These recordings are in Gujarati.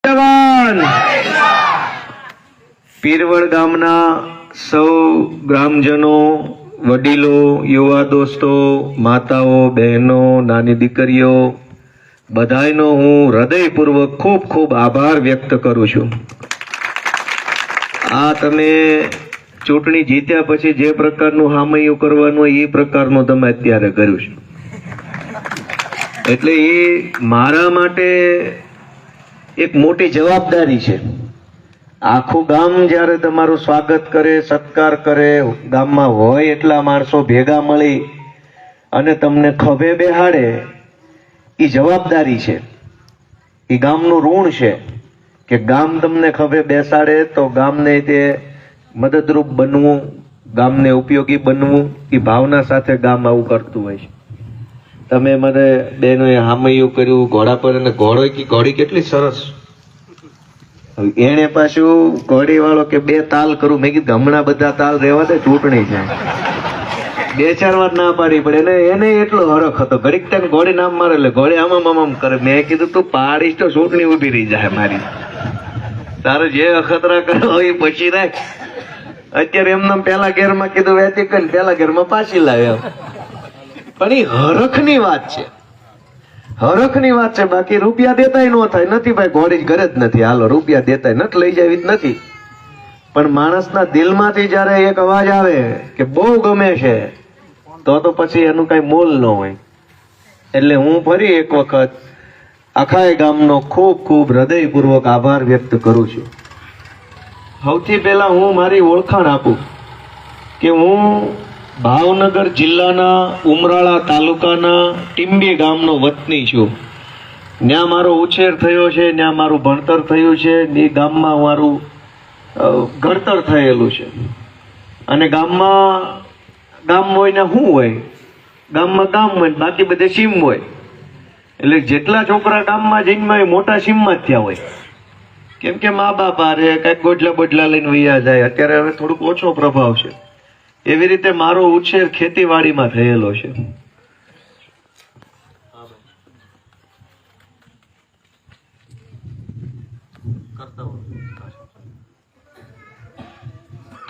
જવાન પીરવળ ગામના સૌ ગ્રામજનો, વડીલો, યુવા દોસ્તો, માતાઓ, બહેનો, નાની દીકરીઓ બધાયનો હું હૃદયપૂર્વક ખૂબ ખૂબ આભાર વ્યક્ત કરું છું. આ તમે ચૂંટણી જીત્યા પછી જે પ્રકારનું હામૈયું કરવાનું હોય એ પ્રકારનું તમે અત્યારે કર્યું છે. એટલે એ મારા માટે એક મોટી જવાબદારી છે. આખું ગામ જ્યારે તમારું સ્વાગત કરે, સત્કાર કરે, ગામમાં હોય એટલા માણસો ભેગા મળી અને તમને ખભે બેહાડે, એ જવાબદારી છે. એ ગામનું ઋણ છે કે ગામ તમને ખભે બેસાડે તો ગામને તે મદદરૂપ બનવું, ગામને ઉપયોગી બનવું, એ ભાવના સાથે ગામ આવું કરતું હોય છે. તમે મને બેનોએ હામૈયું કર્યું ઘોડા પર, અને ઘોડી કેટલી સરસ. એને પાછું ઘોડી વાળો કે બે તાલ કરું, મેં કીધું હમણાં બધા તાલ રહેવા દે, ચૂંટણી છે. 2-4 વાર ના પાડી પડે. એને એટલો હરખ હતો, ઘડીક તને ઘોડી નામ મારે એટલે ઘોડી આમ કરે. મેં કીધું તું પાડીશ તો ચૂંટણી ઉભી રહી જાય મારી. તારે જે અખતરા કરો એ પછી રાખ. અત્યારે એમને પેલા ઘેરમાં કીધું વેચી કરીને પેલા ઘેરમાં પાછી લાવ્યા. પણ એ હરખની વાત છે, હરખની વાત છે. બાકી રૂપિયા દેતાય ન થાય નથી ભાઈ, ઘોડી જ ઘરે જ નથી, હાલો રૂપિયા દેતાય નથી, લઈ જાવી જ નથી. પણ માણસના દિલમાંથી જયારે એક અવાજ આવે કે બહુ ગમે છે, તો પછી એનું કઈ મોલ ન હોય. એટલે હું ફરી એક વખત આખા ગામનો ખૂબ ખૂબ હૃદયપૂર્વક આભાર વ્યક્ત કરું છું. સૌથી પહેલા હું મારી ઓળખાણ આપું કે હું ભાવનગર જિલ્લાના ઉમરાળા તાલુકાના ટીંબી ગામનો વતની છું. ત્યાં મારો ઉછેર થયો છે, ત્યાં મારું ભણતર થયું છે, એ ગામમાં મારું ઘડતર થયેલું છે. અને ગામમાં ગામ હોય ને શું હોય, ગામમાં ગામ હોય, બાકી બધે સીમ હોય. એટલે જેટલા છોકરા ગામમાં જઈને મોટા સીમમાં જ થયા હોય. કેમ કે મા બાપ હારે કઈક ગોડલા બોડલા લઈને વૈયા જાય. અત્યારે હવે થોડુંક ઓછો પ્રભાવ છે. એવી રીતે મારો ઉછેર ખેતીવાડીમાં થયેલો છે.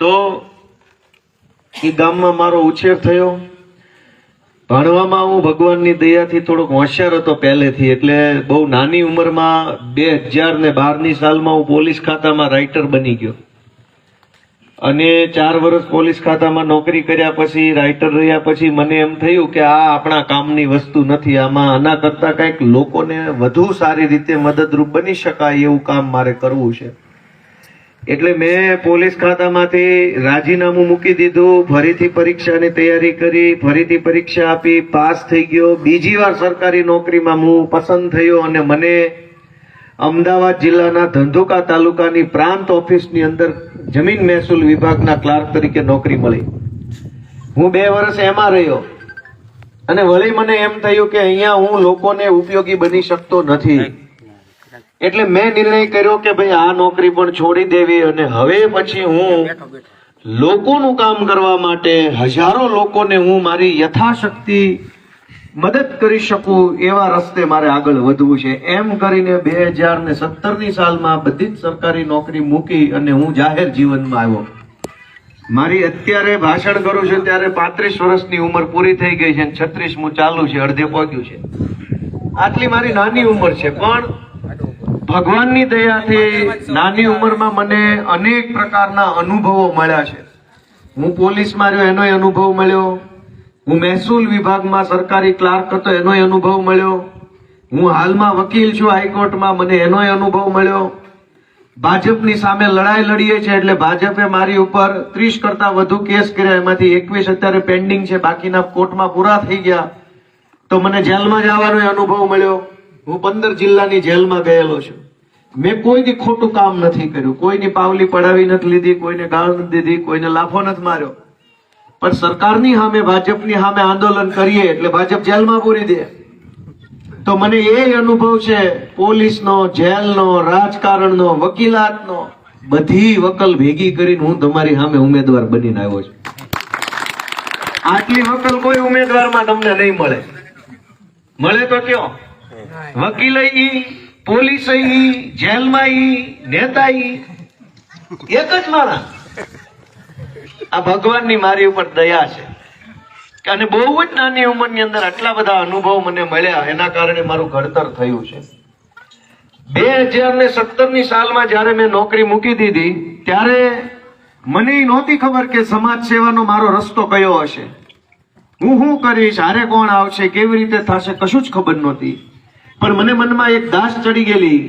તો એ ગામમાં મારો ઉછેર થયો. ભણવામાં હું ભગવાનની દયાથી થોડોક હોશિયાર હતો પહેલેથી. એટલે બહુ નાની ઉંમરમાં 2012ની સાલમાં હું પોલીસ ખાતામાં રાઇટર બની ગયો. અને 4 વર્ષ પોલીસ ખાતામાં નોકરી કર્યા પછી, રાઇટર રહ્યા પછી મને એમ થયું કે આ આપણા કામની વસ્તુ નથી. આના કરતા કંઈક લોકોને વધુ સારી રીતે મદદરૂપ બની શકાય એવું કામ મારે કરવું છે. એટલે મેં પોલીસ ખાતામાંથી રાજીનામું મૂકી દીધું. ફરીથી પરીક્ષાની તૈયારી કરી, ફરીથી પરીક્ષા આપી, પાસ થઈ ગયો. બીજી વાર સરકારી નોકરીમાં હું પસંદ થયો અને મને અમદાવાદ જિલ્લાના ધંધુકા તાલુકાની પ્રાંત ઓફિસની અંદર જમીન મહેસૂલ વિભાગના ક્લાર્ક તરીકે નોકરી મળી. હું 2 વર્ષ એમાં રહ્યો અને વળી મને એમ થયું કે અહીંયા હું લોકોને ઉપયોગી બની શકતો નથી. એટલે મેં નિર્ણય કર્યો કે ભાઈ આ નોકરી પણ છોડી દેવી અને હવે પછી હું લોકોનું કામ કરવા માટે, હજારો લોકોને હું મારી યથાશક્તિ મદદ કરી શકું એવા રસ્તે મારે આગળ વધવું છે. એમ કરીને 2017ની સાલમાં બધી જ સરકારી નોકરી મૂકી અને હું જાહેર જીવનમાં આવ્યો. મારી અત્યારે ભાષણ કરું છું ત્યારે 35 વર્ષની ઉંમર પૂરી થઈ ગઈ છે, 36મું ચાલુ છે, અડધે પહોંચ્યું છે. આટલી મારી નાની ઉંમર છે, પણ ભગવાનની દયાથી નાની ઉંમરમાં મને અનેક પ્રકારના અનુભવો મળ્યા છે. હું પોલીસમાં રહ્યો એનો અનુભવ મળ્યો, હું મહેસૂલ વિભાગમાં સરકારી ક્લાર્ક હતો એનો અનુભવ મળ્યો, હું હાલમાં વકીલ છું હાઈકોર્ટમાં, મને એનો અનુભવ મળ્યો. ભાજપની સામે લડાઈ લડીએ છીએ એટલે ભાજપે મારી ઉપર 30 કરતા વધુ કેસ કર્યા, એમાંથી 21 અત્યારે પેન્ડિંગ છે, બાકીના કોર્ટમાં પૂરા થઈ ગયા. તો મને જેલમાં જવાનો અનુભવ મળ્યો. હું 15 જિલ્લાની જેલમાં ગયેલો છું. મેં કોઈની ખોટું કામ નથી કર્યું, કોઈની પાવલી પડાવી નથી લીધી, કોઈને ગાળ નથી દીધી, કોઈને લાફો નથી માર્યો. પણ સરકારની સામે, ભાજપની સામે આંદોલન કરીએ એટલે ભાજપ જેલમાં પૂરી દે. તો મને એ અનુભવ છે પોલીસનો, જેલનો, રાજકારણનો, વકીલાતનો, બધી વકલ ભેગી કરીને હું તમારી સામે ઉમેદવાર બનીને આવ્યો છું. આટલી વકલ કોઈ ઉમેદવારમાં તમને નહીં મળે. મળે તો કયો? વકીલ પોલીસ જેલમાં નેતા એક જ માણસ. આ ભગવાનની મારી ઉપર દયા છે અને બહુ જ નાની ઉંમરની અંદર આટલા બધા અનુભવ મને મળ્યા, એના કારણે મારું ઘડતર થયું છે. 2017ની સાલમાં જયારે મેં નોકરી મૂકી દીધી ત્યારે મને નહોતી ખબર કે સમાજ સેવાનો મારો રસ્તો કયો હશે, હું શું કરીશ, હારે કોણ આવશે, કેવી રીતે થશે, કશું જ ખબર નહોતી. પણ મને મનમાં એક દાસ ચડી ગયેલી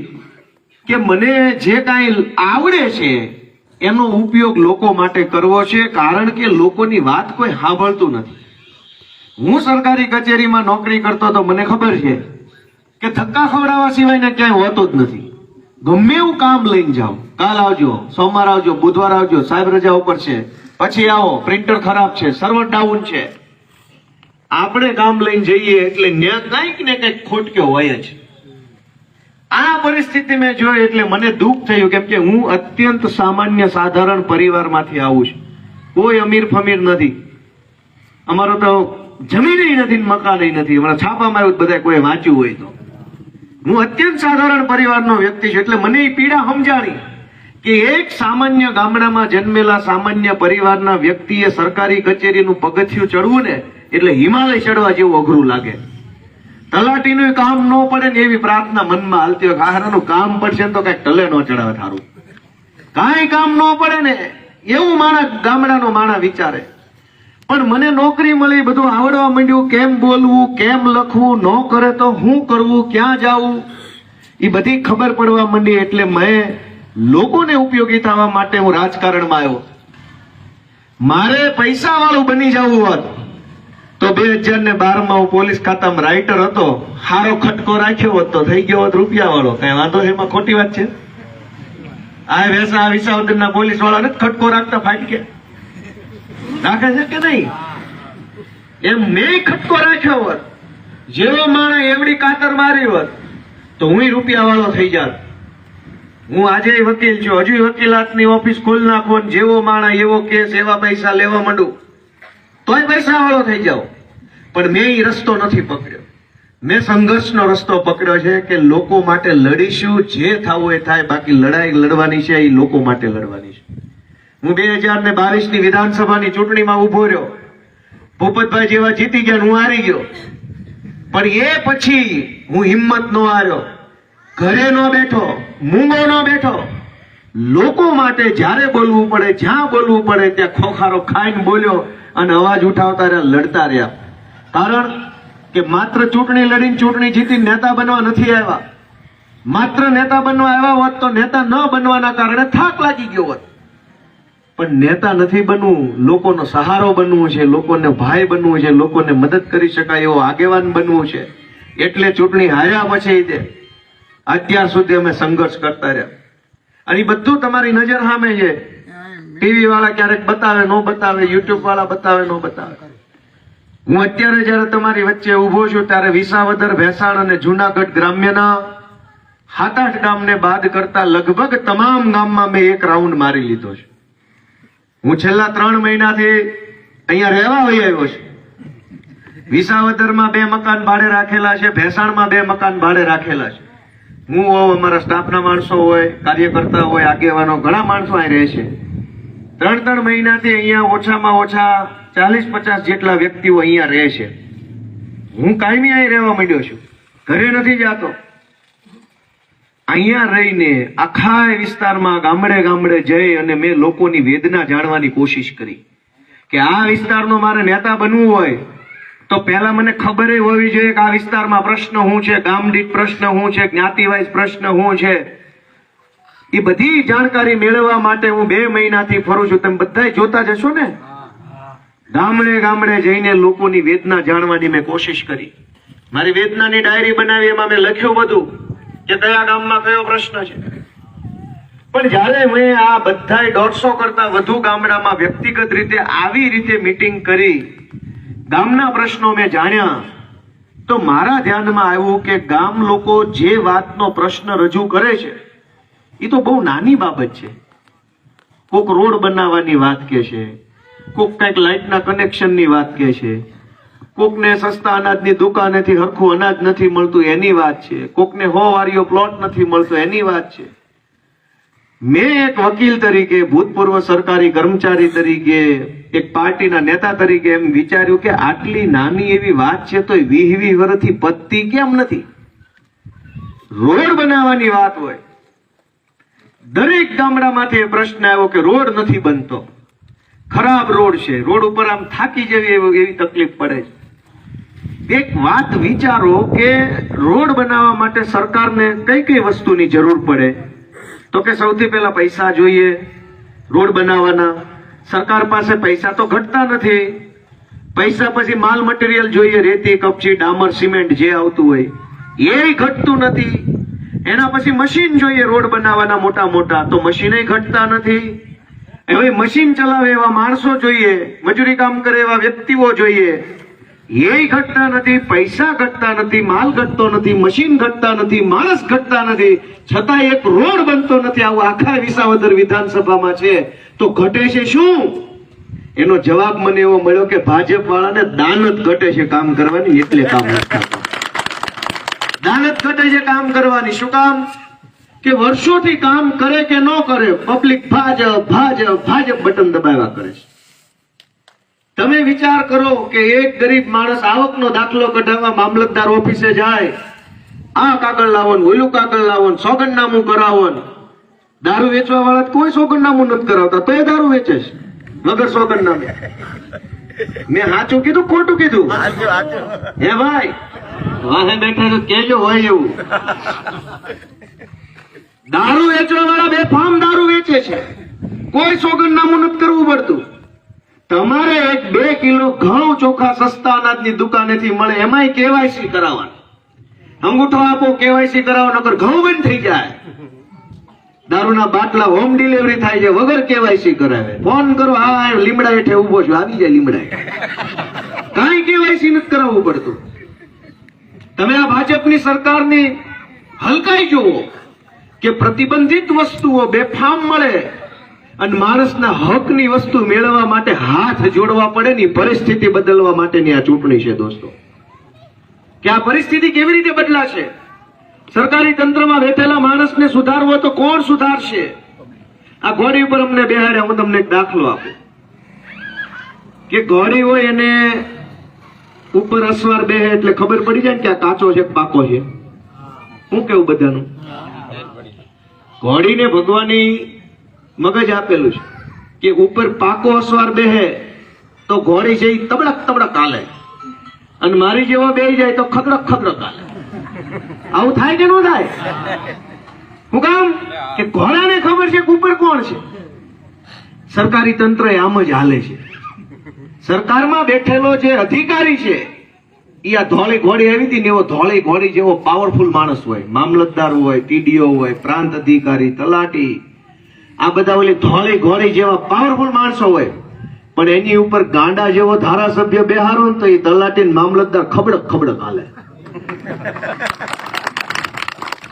કે મને જે કાંઈ આવડે છે એનો ઉપયોગ લોકો માટે કરવો છે, કારણ કે લોકોની વાત કોઈ સાંભળતું નથી. હું સરકારી કચેરીમાં નોકરી કરતો તો મને ખબર છે કે ધક્કા ખવડાવવા સિવાયને ક્યાંય હોતું જ નથી. ગમે એવું કામ લઈને જાઓ, કાલ આવજો, સોમવાર આવજો, બુધવાર આવજો, સાહેબ રજા ઉપર છે, પછી આવો, પ્રિન્ટર ખરાબ છે, સર્વર ડાઉન છે. આપણે કામ લઈને જઈએ એટલે કંઈક ને કંઈક ખોટક્યો હોય જ. આ પરિસ્થિતિ મેં જોઈ એટલે મને દુઃખ થયું, કેમ કે હું અત્યંત સામાન્ય સાધારણ પરિવારમાંથી આવું છું. કોઈ અમીર ફમીર નથી, અમારો તો જમીન નથી, મકાન નથી. હમણાં છાપામાં આવ્યું બધા કોઈ વાંચ્યું હોય તો. હું અત્યંત સાધારણ પરિવારનો વ્યક્તિ છું એટલે મને એ પીડા સમજાણી કે એક સામાન્ય ગામડામાં જન્મેલા સામાન્ય પરિવારના વ્યક્તિએ સરકારી કચેરીનું પગથિયું ચડવું ને એટલે હિમાલય ચડવા જેવું અઘરું લાગે. તલાટીનું કામ ન પડે ને એવી પ્રાર્થના મનમાં હાલતી હોય, હારાનું કામ પડશે તો કઈક ટલે ન ચડાવે, થારું કાંઈ કામ ન પડે ને એવું માણસ ગામડાનો માણસ વિચારે. પણ મને નોકરી મળી, બધું આવડવા માંડ્યું, કેમ બોલવું, કેમ લખવું, ન કરે તો શું કરવું, ક્યાં જવું, એ બધી ખબર પડવા માંડી. એટલે મેં લોકોને ઉપયોગી થવા માટે હું રાજકારણમાં આવ્યો. મારે પૈસા વાળું બની જવું હોત તો 2012માં હું પોલીસ ખાતામાં રાઇટર હતો, સારો ખટકો રાખ્યો હોત તો થઈ ગયો હોત રૂપિયા વાળો. કઈ વાંધો છે, એમાં ખોટી વાત છે? આ વિસાવદરના પોલીસ વાળાને ખટકો રાખતા ફાટી ગયા રાખે છે કે નહીં? એમ મેં ખટકો રાખ્યો હોત, જેવો માણસ એવડી કાતર મારી હોત તો હું રૂપિયા વાળો થઈ જાત. હું આજે વકીલ છું, હજુ વકીલાતની ઓફિસ ખોલી નાખો, જેવો માણસ એવો કેસ, એવા પૈસા લેવા માંડું તોય પૈસા વાળો થઈ જાઓ. પણ મેં એ રસ્તો નથી પકડ્યો. મેં સંઘર્ષનો રસ્તો પકડ્યો છે કે લોકો માટે લડીશું, જે થવું એ થાય, બાકી લડાઈ લડવાની છે એ લોકો માટે લડવાની છે. હું 2022ની વિધાનસભાની ચૂંટણીમાં ઉભો રહ્યો, ભૂપતભાઈ જેવા જીતી ગયા, હું હારી ગયો. પણ એ પછી હું હિંમત નો હાર્યો, ઘરે નો બેઠો, મૂંગો નો બેઠો. લોકો માટે જ્યારે બોલવું પડે, જ્યાં બોલવું પડે ત્યાં ખોખારો ખાઈને બોલ્યો અને અવાજ ઉઠાવતા રહ્યા, લડતા રહ્યા. કારણ કે માત્ર ચૂંટણી લડીને ચૂંટણી જીતી નેતા બનવા નથી આવ્યા. માત્ર નેતા બનવા આવ્યા હોત તો નેતા ન બનવાના કારણે થાક લાગી ગયો હોત. પણ નેતા નથી બનવું, લોકોનો સહારો બનવું છે, લોકોને ભાઈ બનવું છે, લોકોને મદદ કરી શકાય એવો આગેવાન બનવું છે. એટલે ચૂંટણી હાર્યા પછી અત્યાર સુધી અમે સંઘર્ષ કરતા રહ્યા. અને એ બધું તમારી નજર સામે છે. ટીવી વાળા ક્યારેક બતાવે, નો બતાવે, યુટ્યુબ વાળા બતાવે, નો બતાવે. હું અત્યારે જયારે તમારી વચ્ચે ઉભો છું ત્યારે વિસાવદર, ભેસાણ અને જુનાગઢ ગ્રામ્યના 7-8 ગામને બાદ કરતા લગભગ તમામ ગામમાં મેં એક રાઉન્ડ મારી લીધો છે. હું છેલ્લા 3 મહિનાથી અહીંયા રહેવા વહી આવ્યો છું. વિસાવદરમાં 2 મકાન ભાડે રાખેલા છે, ભેસાણમાં 2 મકાન ભાડે રાખેલા છે. હું અમારા સ્ટાફના માણસો હોય, કાર્યકર્તા હોય, આગેવાનો, ઘણા માણસો અહીં રહે છે. 3 મહિનાથી અહીંયા ઓછામાં ઓછા 40-50 જેટલા વ્યક્તિઓ અહીંયા રહે છે. હું કાયમી અહીં રહેવા માંડ્યો છું, ઘરે નથી જતો. અહીંયા રહીને આખા વિસ્તારમાં ગામડે ગામડે જઈ અને મેં લોકોની વેદના જાણવાની કોશિશ કરી કે આ વિસ્તારનો મારે નેતા બનવું હોય તો પહેલા મને ખબર હોવી જોઈએ કે આ વિસ્તારમાં પ્રશ્ન શું છે, ગામ દીઠ પ્રશ્ન શું છે, જ્ઞાતિવાઇઝ પ્રશ્ન શું છે. એ બધી જાણકારી મેળવવા માટે હું 2 મહિનાથી ફરું છું. તમે બધા જોતા જશો ને, ગામડે ગામડે જઈને લોકોની વેદના જાણવાની મેં કોશિશ કરી. મારી વેદનાની ડાયરી બનાવી, એમાં મેં લખ્યું બધું કે કયા ગામમાં કયો પ્રશ્ન છે. પણ જયારે મેં આ બધા 150 કરતા વધુ ગામડામાં વ્યક્તિગત રીતે આવી રીતે મીટિંગ કરી, ગામના પ્રશ્નો મેં જાણ્યા, તો મારા ધ્યાનમાં આવ્યું કે ગામ લોકો જે વાતનો પ્રશ્ન રજૂ કરે છે એ તો બહુ નાની બાબત છે. કોક રોડ બનાવવાની વાત કે છે, કોક કઈક લાઇટના કનેક્શનની વાત કે છે, કોકને સસ્તા અનાજની દુકાનેથી હરખું અનાજ નથી મળતું એની વાત છે, કોકને 100 વારીઓ પ્લોટ નથી મળતો એની વાત છે. મેં એક વકીલ તરીકે, ભૂતપૂર્વ સરકારી કર્મચારી તરીકે, એક પાર્ટીના નેતા તરીકે એમ વિચાર્યું કે આટલી નાની એવી વાત છે તો 20 વર્ષથી પતતી કેમ નથી? રોડ બનાવવાની વાત હોય, દરેક ગામડામાંથી એ પ્રશ્ન આવ્યો કે રોડ નથી બનતો, ખરાબ રોડ છે, રોડ ઉપર આમ થાકી જવી એવી તકલીફ પડે છે. એક વાત વિચારો કે રોડ બનાવવા માટે સરકારને કઈ કઈ વસ્તુની જરૂર પડે? તો કે સૌથી પહેલા પૈસા જોઈએ રોડ બનાવવાના. સરકાર પાસે પૈસા તો ઘટતા નથી. પૈસા પછી માલ મટીરિયલ જોઈએ, રેતી, કપચી, ડામર, સિમેન્ટ જે આવતું હોય એ ઘટતું નથી. એના પછી મશીન જોઈએ રોડ બનાવવાના મોટા મોટા, તો મશીન ઘટતા નથી. હવે મશીન ચલાવે એવા માણસો જોઈએ, મજૂરી કામ કરે એવા વ્યક્તિઓ જોઈએ, એ ઘટતા નથી. પૈસા ઘટતા નથી, માલ ઘટતો નથી, મશીન ઘટતા નથી, માણસ ઘટતા નથી, છતાં એક રોડ બનતો નથી. આવું આખા વિસાવદર વિધાનસભામાં છે તો ઘટે છે શું? એનો જવાબ મને એવો મળ્યો કે ભાજપ વાળાને દાનત ઘટે છે કામ કરવાની, એટલે કામ નથી થતું. દાનત ઘટે છે કામ કરવાની. શું કામ? કે વર્ષોથી કામ કરે કે ન કરે, પબ્લિક ભાજપ ભાજપ ભાજપ બટન દબાવ્યા કરે છે. તમે વિચાર કરો કે એક ગરીબ માણસ આવકનો દાખલો કઢાવવા મામલતદાર ઓફિસે જાય, આ કાગળ લાવો, ઓલું કાગળ લાવો, સોગંદનામું કરાવો. દારૂ વેચવા વાળા કોઈ સોગંદનામું નથી કરાવતા, તો એ દારૂ વેચે છે વગર સોગંદનામે. મેં સાચું કીધું ખોટું કીધું? હે ભાઈ, વાહે બેઠા તો કેજો હોય એવું. દારૂ વેચવા વાળા બેફામ દારૂ વેચે છે, કોઈ સોગંદનામું નથી કરવું પડતું. તમારે 1-2 કિલો ઘઉં ચોખા સસ્તા અનાજની દુકાનેથી મળે, એમાંય કેવાયસી કરાવવાનું. અંગૂઠો આપો, કેવાયસી કરાવો, નકર ઘઉં બંધ થઈ જાય. દારૂના બાટલા હોમ ડિલિવરી થાય છે વગર કેવાયસી કરાવે. ફોન કરો, હા લીમડા હેઠે ઉભો છું, આવી જાય લીમડા. કાંઈ કેવાયસી નથી કરાવવું પડતું. તમે આ ભાજપની સરકારની હલકાઈ જુઓ કે પ્રતિબંધિત વસ્તુઓ બેફામ મળે અને માણસના હકની વસ્તુ મેળવવા માટે હાથ જોડવા પડે ની પરિસ્થિતિ બદલવા માટેની આ ચૂંટણી છે દોસ્તો. કે આ પરિસ્થિતિ કેવી રીતે બદલાશે? સરકારી તંત્રમાં બેઠેલા માણસને સુધારવો તો કોણ સુધારશે? આ ઘોડી ઉપર અમને બેહાડ્યા. હું તમને એક દાખલો આપું કે ઘોડી હોય એને ઉપર અસવાર બેહે એટલે ખબર પડી જાય કે આ કાચો છે પાકો છે. શું કેવું બધાનું? ઘોડીને ભગવાનની મગજ આપેલું છે કે ઉપર પાકો અસવાર બેહે તો ઘોડી છે તબડક તબડક હાલે, અને મારી જેવો બેહી જાય તો ખગડક ખગડક હાલે. આવું થાય કે ન થાય? શું કામ? કે ઘોડાને ખબર છે કે ઉપર કોણ છે. સરકારી તંત્ર આમ જ હાલે છે. સરકારમાં બેઠેલો જે અધિકારી છે એ આ ધોળી ઘોડી આવી હતી ને એવો ધોળી ઘોડી જેવો પાવરફુલ માણસ હોય, મામલતદાર હોય, ટીડીઓ હોય, પ્રાંત અધિકારી, તલાટી, આ બધા ઓલી ધોળી ઘોડી જેવા પાવરફુલ માણસો હોય, પણ એની ઉપર ગાંડા જેવો ધારાસભ્ય બેહારો ને તો એ તલાટી મામલતદાર ખબડક ખબડક હાલે.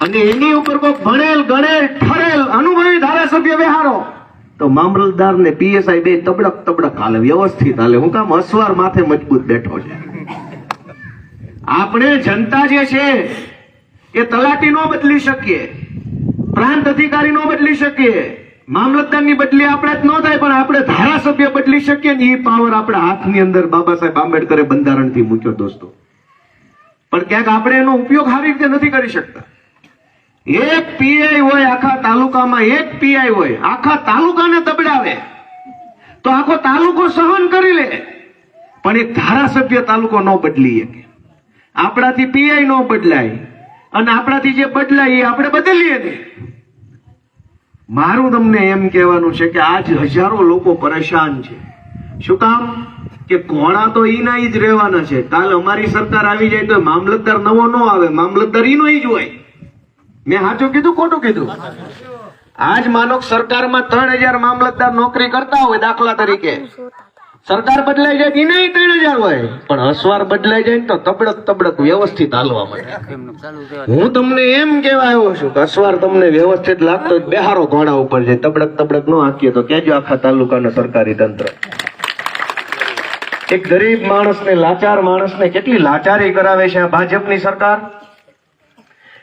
અને એની ઉપર કોઈ ભણેલ ગણેલ ઠરેલ અનુભવી ધારાસભ્ય બેહારો તો મામલતદાર ને પીએસઆઈ બે તબડક તબડક હાલે, વ્યવસ્થિત હાલે. હું કામ? અસવાર માથે મજબૂત બેઠો છે. આપણે જનતા જે છે એ તલાટી નો બદલી શકીએ, પ્રાંત અધિકારી નો બદલી શકીએ, મામલતદારની બદલી આપણે જ ન થાય, પણ આપણે ધારાસભ્ય બદલી શકીએ ને એ પાવર આપણા હાથની અંદર બાબા સાહેબ આંબેડકરે બંધારણથી મૂક્યો દોસ્તો. પણ ક્યાંક આપણે એનો ઉપયોગ સારી રીતે નથી કરી શકતા. એક પીઆઈ હોય આખા તાલુકામાં, એક પીઆઈ હોય આખા તાલુકાને દબડાવે તો આખો તાલુકો સહન કરી લે, પણ એક ધારાસભ્ય તાલુકો ન બદલી શકે. આપણાથી પીઆઈ નો બદલાય અને આપણાથી જે બદલાય એ આપણે બદલીએ ને. મારું તમને એમ કહેવાનું છે કે આજ હજારો લોકો પરેશાન છે. શું કામ? કે ઘોડા તો ઈના ઈ જ રહેવાના છે. કાલ અમારી સરકાર આવી જાય તો મામલતદાર નવો ન આવે, મામલતદાર ઈનો ઈ જ હોય. મેં સાચું કીધું ખોટું કીધું? આજ માનો સરકારમાં 3000 મામલતદાર નોકરી કરતા હોય દાખલા તરીકે, સરકાર બદલાઈ જાય એને 3000 હોય, પણ અસવાર બદલાઈ જાય તો તબડક તબડક વ્યવસ્થિત હાલવા માટે. હું તમને એમ કહેવા આવ્યો છું કે અસવાર તમને વ્યવસ્થિત લાગતો બેહારો ઘોડા ઉપર જાય, તબડક તબડક ન હાકીએ તો કેજો આખા તાલુકાના સરકારી તંત્ર. એક ગરીબ માણસને, લાચાર માણસને કેટલી લાચારી કરાવે છે આ ભાજપની સરકાર.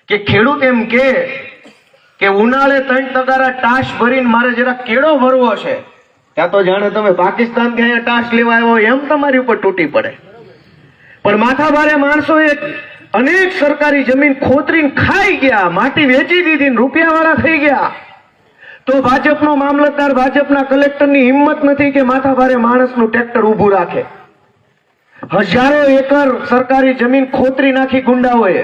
કે ખેડૂત એમ કે ઉનાળે 3 તગારા ટાશ ભરીને મારે જરા કેળો ભરવો છે, ત્યાં તો જાણે તમે પાકિસ્તાન કે અહીંયા ટાશ લેવા આવ્યો એમ તમારી ઉપર તૂટી પડે. પણ માથાભારે માણસોએ અનેક સરકારી જમીન ખોતરીને ખાઈ ગયા, માટી વેચી દીધી, રૂપિયાવાળા થઈ ગયા. તો ભાજપનો મામલતદાર, ભાજપના કલેક્ટરની હિંમત નથી કે માથાભારે માણસનું ટ્રેક્ટર ઊભું રાખે. હજારો એકર સરકારી જમીન ખોતરી નાખી ગુંડાઓએ,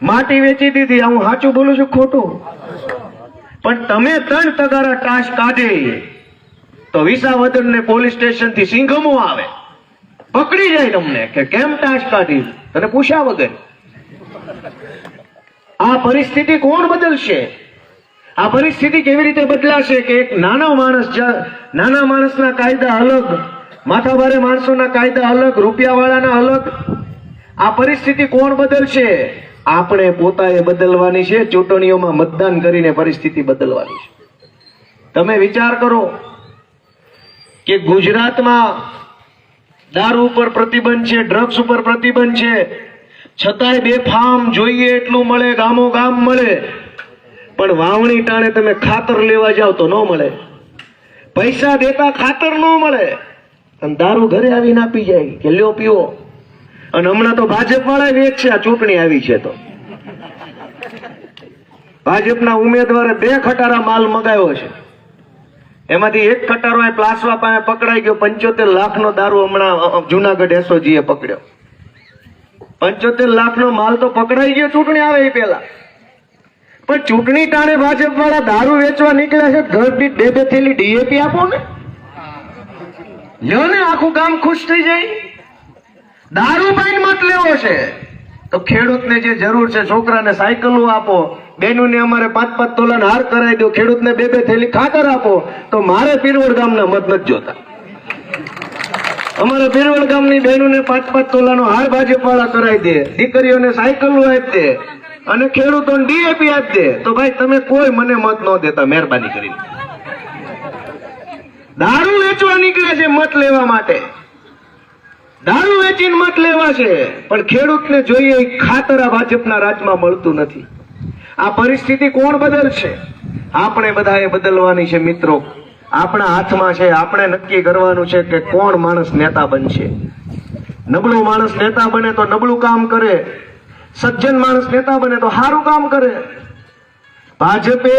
માટી વેચી દીધી. હું સાચું બોલું છું ખોટું? પણ તમે 3 તગારા ટાશ કાઢે તો વિસાવદરને પોલીસ સ્ટેશન થી સિંઘમો આવે, પકડી જાય તમને કે કેમ ટાશ કાઢી, અને પૂછ્યા વગર. આ પરિસ્થિતિ કોણ બદલશે? આ પરિસ્થિતિ કેવી રીતે બદલાશે કે એક નાનો માણસ, નાના માણસના કાયદા અલગ, માથાભારે માણસોના કાયદા અલગ, રૂપિયાવાળાના અલગ. આ પરિસ્થિતિ કોણ બદલશે? આપણે પોતાએ બદલવાની છે. ચૂંટણીઓમાં મતદાન કરીને પરિસ્થિતિ બદલવાની છે. તમે વિચાર કરો કે ગુજરાતમાં દારૂ ઉપર પ્રતિબંધ છે, ડ્રગ્સ ઉપર પ્રતિબંધ છે, છતાંય બેફામ જોઈએ એટલું મળે, ગામો ગામ મળે. પણ વાવણી ટાણે તમે ખાતર લેવા જાવ તો ન મળે, પૈસા દેતા ખાતર ન મળે, અને દારૂ ઘરે આવીને આપી જાય કે લ્યો પીવો. અને હમણાં તો ભાજપ વાળા વેચ છે. આ ચૂંટણી આવી છે તો ભાજપના ઉમેદવારે 2 ખટારા માલ મગાવ્યો છે. એમાંથી 1 ખટારો પ્લાસવા પાસે પકડાઈ ગયો. 75 લાખનો દારૂ હમણાં જુનાગઢ એસઓજી એ પકડ્યો. 75 લાખનો માલ તો પકડાઈ ગયો ચૂંટણી આવે એ પહેલા. પણ ચૂંટણી ટાણે ભાજપ વાળા દારૂ વેચવા નીકળ્યા છે. ઘર દીઠ 2-2 થેલી ડીએપી આપો ને, લ્યો ને, આખું ગામ ખુશ થઈ જાય. દારૂ પાઈને મત લેવો છે તો ખેડૂતને જે જરૂર છે, છોકરાને સાયકલો આપો, બહેનોને અમારે 5-5 તોલાના હાર કરાવી દો, ખેડૂતને 2-2 થેલી ખાતર આપો. તો મારે પીરવડ ગામના મત નથી જોતા. અમારે પીરવડ ગામની બહેનોને 5-5 તોલાનો હાર ભાજપ વાળા કરાવી દે, દીકરીઓને સાયકલો આપી દે, અને ખેડૂતોને ડીએપી આપી દે. તો ભાઈ તમે કોઈ મને મત ન દેતા, મહેરબાની કરીને. દારૂ વેચવા નીકળે છે મત લેવા માટે, દારૂ વેચીને મત લેવા છે, પણ ખેડૂતને જોઈએ ખાતર આ ભાજપના રાજમાં મળતું નથી. આ પરિસ્થિતિ કોણ બદલશે? આપણે બધાએ બદલવાની છે મિત્રો. આપણા હાથમાં છે. આપણે નક્કી કરવાનું છે કે કોણ માણસ નેતા બનશે. નબળો માણસ નેતા બને તો નબળું કામ કરે, સજ્જન માણસ નેતા બને તો સારું કામ કરે. ભાજપે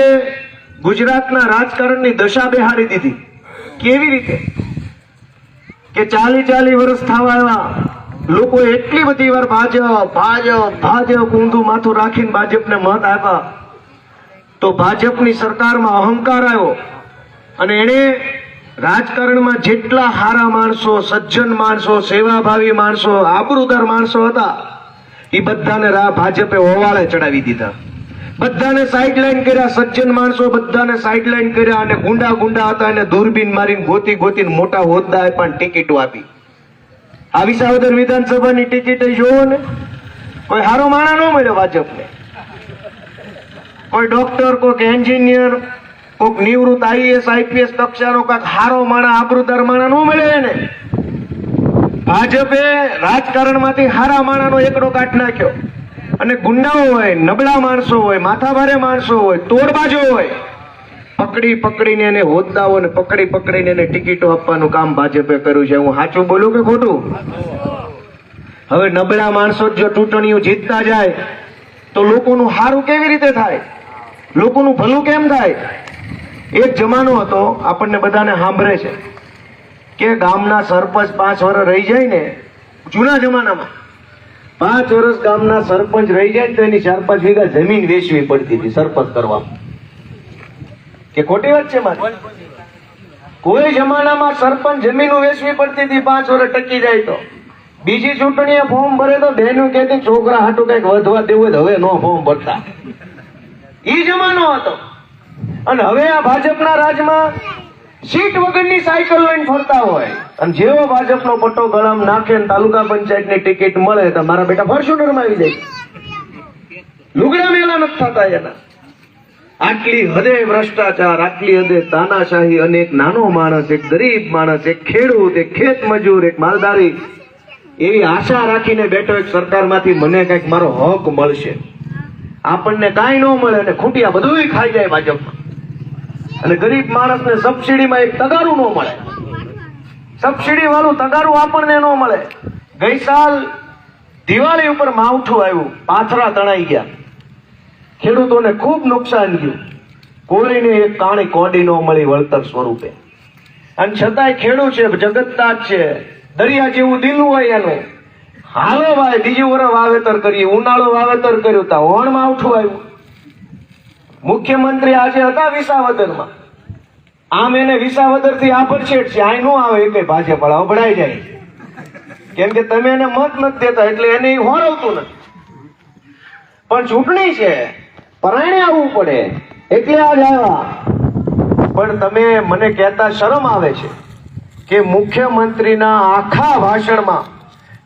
ગુજરાતના રાજકારણની દશા બેહાડી દીધી. કેવી રીતે કે 40 વર્ષ થવા આવ્યા, લોકો એટલી બધી વાર ભાજપ ઊંધું માથું રાખીને ભાજપને મત આપ્યા. તો ભાજપની સરકારમાં અહંકાર આવ્યો, અને એને રાજકારણમાં જેટલા સારા માણસો, સજ્જન માણસો, સેવાભાવી માણસો, આબરૂદાર માણસો હતા, એ બધાને ભાજપે ઓવાળે ચડાવી દીધા. બધાને સાઈડલાઈન કર્યા. સજ્જન માણસો બધાને સાઈડલાઈન કર્યા, અને ગુંડા હતા એને દૂરબીન મારીને ગોતીને મોટા હોદ્દા આપ્યા, ટિકિટો આપી. આ વિસાવદર વિધાનસભાની ટિકિટ જોવો ને, કોઈ સારો માણસ ન મળ્યો ભાજપને. કોઈ ડોક્ટર, કોઈ એન્જિનિયર, કોઈક નિવૃત્ત આઈએસ આઈપીએસ કક્ષાનો કાંઈક સારો માણસ, આબરૂદાર માણસ ન મળ્યો એને. ભાજપે રાજકારણમાંથી સારા માણસનો એકડો કાઢી નાખ્યો, અને ગુંડાઓ હોય, નબળા માણસો હોય, માથાભારે માણસો હોય, તોડબાજો હોય, પકડીને એને હોદ્દાઓને પકડીને એને ટિકિટો આપવાનું કામ ભાજપે કર્યું છે. હું સાચું બોલું કે ખોટું? હવે નબળા માણસો જો ચૂંટણીઓ જીતતા જાય તો લોકોનું સારું કેવી રીતે થાય? લોકોનું ભલું કેમ થાય? એક જમાનો હતો, આપણને બધાને સાંભળે છે કે ગામના સરપંચ 5 વર્ષ રહી જાય ને, જૂના જમાનામાં 5 વર્ષ ગામના સરપંચ રહી જાય તો એની 4-5 વીઘા જમીન વેચવી પડતી હતી સરપંચ કરવા. કે ખોટી વાત છે મારી? કોઈ જમાનામાં સરપંચ જમીનો વેચવી પડતી હતી 5 વર્ષ ટકી જાય તો. બીજી ચૂંટણીએ ફોર્મ ભરે તો બહેનો કહેતી છોકરા હાટું કઈક વધવા દેવું હોય, હવે નો ફોર્મ ભરતા. ઈ જમાનો હતો. અને હવે આ ભાજપના રાજમાં સીટ વગરની સાયકલ લઈને ફરતા હોય, અને જેવો ભાજપનો પટ્ટો ગળામાં નાખે ને તાલુકા પંચાયતની ટિકિટ મળે તો મારા બેટા ફોર્ચ્યુનરમાં આવી જાય. લુગડા મેલા નથી થતા એના. આટલી હદે ભ્રષ્ટાચાર, આટલી હદે તાનાશાહી, અને એક નાનો માણસ, એક ગરીબ માણસ, એક ખેડૂત, એક ખેત મજૂર, એક માલધારી એવી આશા રાખીને બેઠો એક સરકારમાંથી મને કઈક મારો હક મળશે. આપણને કાંઈ ન મળે અને ખૂંટિયા બધું ખાઈ જાય ભાજપમાં. અને ગરીબ માણસને સબસિડીમાં એક તગારું ન મળે, સબસિડી વાળું તગારું આપણને ન મળે. ગઈ સાલ દિવાળી ઉપર માવઠું આવ્યું, પાથરા તણાઈ ગયા, ખેડૂતોને ખૂબ નુકસાન ગયું. કોઈને એક કાણી કોડી ન મળી વળતર સ્વરૂપે. અને છતાંય ખેડૂત છે, જગતનાથ છે, દરિયા જેવું દિલ હોય એનું, હાલો ભાઈ બીજું વર્ષ વાવેતર કરીએ. ઉનાળો વાવેતર કર્યું તા ઓણ માવઠું આવ્યું. મુખ્યમંત્રી આજે હતા વિસાવદરમાં, આમ એને વિસાવદર થી આભરછેટ છે, આ નો આવે એક ભાજપ વાળા અભડાઈ જાય, કેમ કે તમે એને મત નથી દેતા એટલે એને હોરવતું નથી. પણ ચૂંટણી છે, પરાયણે આવવું પડે એટલે આજ આવ્યા. પણ તમે મને કહેતા શરમ આવે છે કે મુખ્યમંત્રીના આખા ભાષણમાં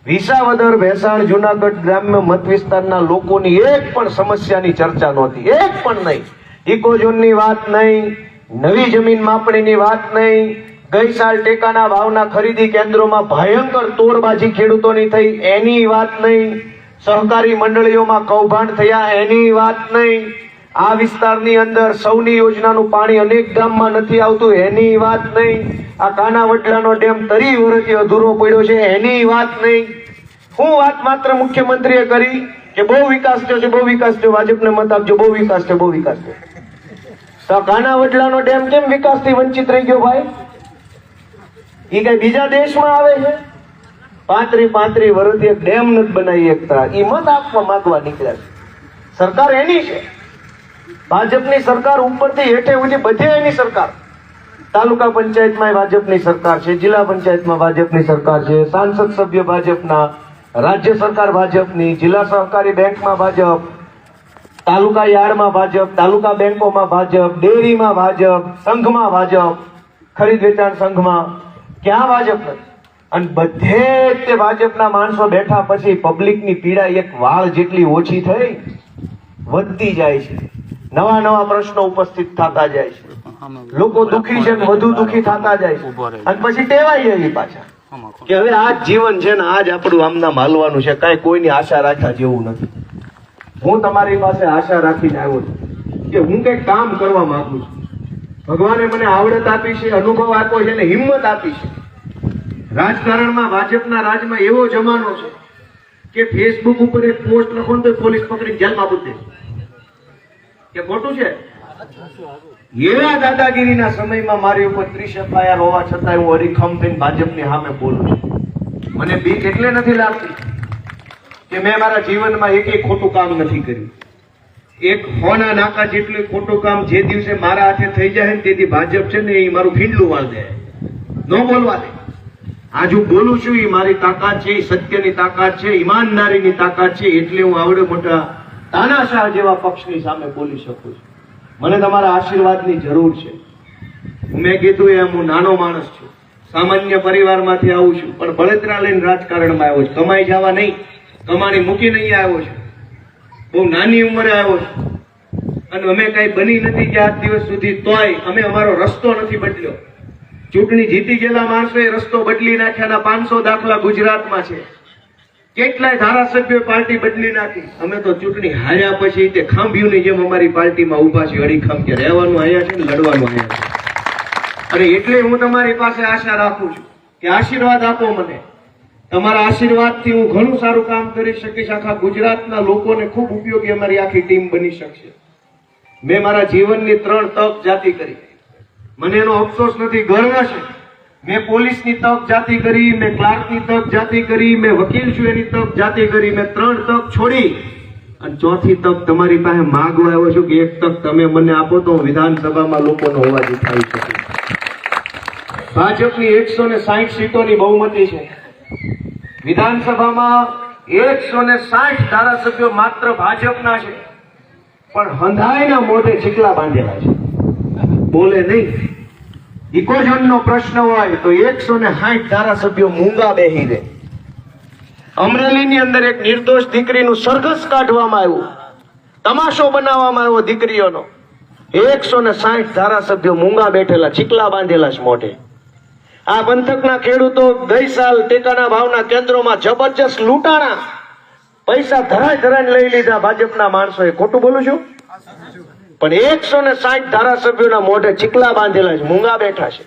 વિસાવદર, ભેસાણ, જુનાગઢ ગ્રામ્ય મત વિસ્તારના લોકોની એક પણ સમસ્યાની ચર્ચા નહોતી, એક પણ નહીં. ઇકોઝોનની વાત નહીં, નવી જમીન માપણીની વાત નહીં, ગઈ સાલ ટેકાના ભાવના ખરીદી કેન્દ્રોમાં ભયંકર તોડબાજી ખેડૂતોની થઈ એની વાત નહીં, સહકારી મંડળીઓમાં કૌભાંડ થયા એની વાત નહીં, આ વિસ્તારની અંદર સૌની યોજનાનું પાણી અનેક ગામમાં નથી આવતું એની વાત નહીં, આ કાનાવડલાનો ડેમ 30 વર્ષથી અધૂરો પડ્યો છે એની વાત નહીં. હું વાત માત્ર મુખ્યમંત્રીએ કરી કે બહુ વિકાસ થયો છે, બહુ વિકાસ થયો, ભાજપને મત આપજો, બહુ વિકાસ થયો, બહુ વિકાસ થયો. તો કાનાવડલાનો ડેમ કેમ વિકાસથી વંચિત રહી ગયો ભાઈ? એ કઈ બીજા દેશમાં આવે છે? 35 વર્ષથી એક ડેમ નથી બનાવી એકતા, એ મત આપવા માંગવા નીકળ્યા છે. સરકાર એની છે, ભાજપની સરકાર ઉપરથી હેઠે સુધી બધે એની સરકાર. તાલુકા પંચાયતમાં ભાજપની સરકાર છે, જિલ્લા પંચાયતમાં ભાજપની સરકાર છે, સાંસદ સભ્ય ભાજપના, રાજ્ય સરકાર ભાજપની, જિલ્લા સહકારી બેંકમાં ભાજપ, તાલુકા યાર્ડમાં ભાજપ, તાલુકા બેંકોમાં ભાજપ, ડેરીમાં ભાજપ, સંઘમાં ભાજપ, ખરીદ વેચાણ સંઘમાં ક્યાં ભાજપ નથી? અને બધે જ તે ભાજપના માણસો બેઠા પછી પબ્લિકની પીડા એક વાળ જેટલી ઓછી થઈ વધતી જાય છે. નવા નવા પ્રશ્નો ઉપસ્થિત થતા જાય છે, લોકો દુખી છે, વધુ દુખી થતા જાય છે, અને પછી ટેવાઈ જાય પાછા કે હવે આ જ જીવન છે ને આ જ આપણું આમના હાલવાનું છે, કાંઈ કોઈની આશા રાખ્યા જેવું નથી. હું તમારી પાસે આશા રાખીને આવ્યો છું કે હું કંઈક કામ કરવા માંગુ છું. ભગવાને મને આવડત આપી છે, અનુભવ આપ્યો છે અને હિંમત આપી છે. રાજકારણમાં, ભાજપના રાજમાં એવો જમાનો છે કે ફેસબુક ઉપર એક પોસ્ટ લખો ને તો પોલીસ પકડીને જેલમાં પૂરી દે કે ખોટું છે. એવા દાદાગીરીના સમયમાં મારી ઉપર 30 FIR હોવા છતાં હું અડીખમ થઈને ભાજપની સામે બોલું છું. મને બીક એટલે નથી લાગતી કે મેં મારા જીવનમાં એક ખોટું કામ નથી કર્યું. એક હોના નાકા જેટલું ખોટું કામ જે દિવસે મારા હાથે થઈ જાય ને તેથી ભાજપ છે ને એ મારું ખીંડલું વાળ દે, ન બોલવા દે. આજ હું બોલું છું એ મારી તાકાત છે, સત્યની તાકાત છે, ઈમાનદારીની તાકાત છે, એટલે હું આવડે મોટા તાનાશાહ જેવા પક્ષની સામે બોલી શકું છું. મને તમારા આશીર્વાદની જરૂર છે. મેં કીધું એમ હું નાનો માણસ છું, સામાન્ય પરિવારમાંથી આવું છું, પણ બળતરા લઈને રાજકારણમાં આવ્યો છું. કમાઈ જવા નહીં, કમાણી મૂકી નહીં આવ્યો છું. બહુ નાની ઉંમરે આવ્યો છું અને અમે કઈ બની નથી કે આજ દિવસ સુધી, તોય અમે અમારો રસ્તો નથી બદલ્યો. ચૂંટણી જીતી ગયેલા માણસોએ રસ્તો બદલી નાખ્યાના 500 દાખલા ગુજરાતમાં છે. કેટલાય ધારાસભ્યો પાર્ટી બદલી નાખી. અમે તો ચૂંટણી હાર્યા પછી તે ખાંભીઓની જેમ અમારી પાર્ટીમાં ઉભા છે, અડીખમ કે રહેવાનું અહીંયા છે ને લડવાનું અહીંયા છે. અને એટલે હું તમારી પાસે આશા રાખું છું કે આશીર્વાદ આપો મને. તમારા આશીર્વાદથી હું ઘણું સારું કામ કરી શકીશ. આખા ગુજરાતના લોકોને ખૂબ ઉપયોગી અમારી આખી ટીમ બની શકશે. મેં મારા જીવનની 3 તક જાતિ કરી, મને એનો અફસોસ નથી, ગર્વ છે. મેં પોલીસની તક જાતિ કરી, મેં ક્લાર્કની તક જાતિ કરી, મેં વકીલ છું એની તક જાતિ કરી. મેં 3 તક છોડી અને 4થી તક તમારી પાસે માંગવા આવ્યો છું કે એક તક તમે મને આપો તો હું વિધાનસભામાં લોકોનો અવાજ ઉઠાવી શકું. ભાજપની 160 સીટોની બહુમતી છે. વિધાનસભામાં 160 ધારાસભ્યો માત્ર ભાજપના છે, પણ હંધાઈના મોઢે ચીકલા બાંધેલા છે, બોલે નહીં. ઇકોઝોનનો પ્રશ્ન હોય તો 160 ધારાસભ્યો મૂંગા બેહી રહે. અમરેલીની અંદર એક નિર્દોષ દીકરીનું સરઘસ કાઢવામાં આવ્યું, તમાશો બનાવવામાં આવ્યો દીકરીઓનો. 160 ધારાસભ્યો મૂંગા બેઠેલા, ચીકલા બાંધેલા છે મોઢે. આ પંથકના ખેડૂતો ગઈ સાલ ટેકાના ભાવના કેન્દ્રોમાં જબરજસ્ત લૂંટાણા, પૈસા ધરાઈને લઈ લીધા ભાજપના માણસોએ. ખોટું બોલું છું? પણ 160 ધારાસભ્યોના મોઢે ચીકલા બાંધેલા છે, મૂંગા બેઠા છે.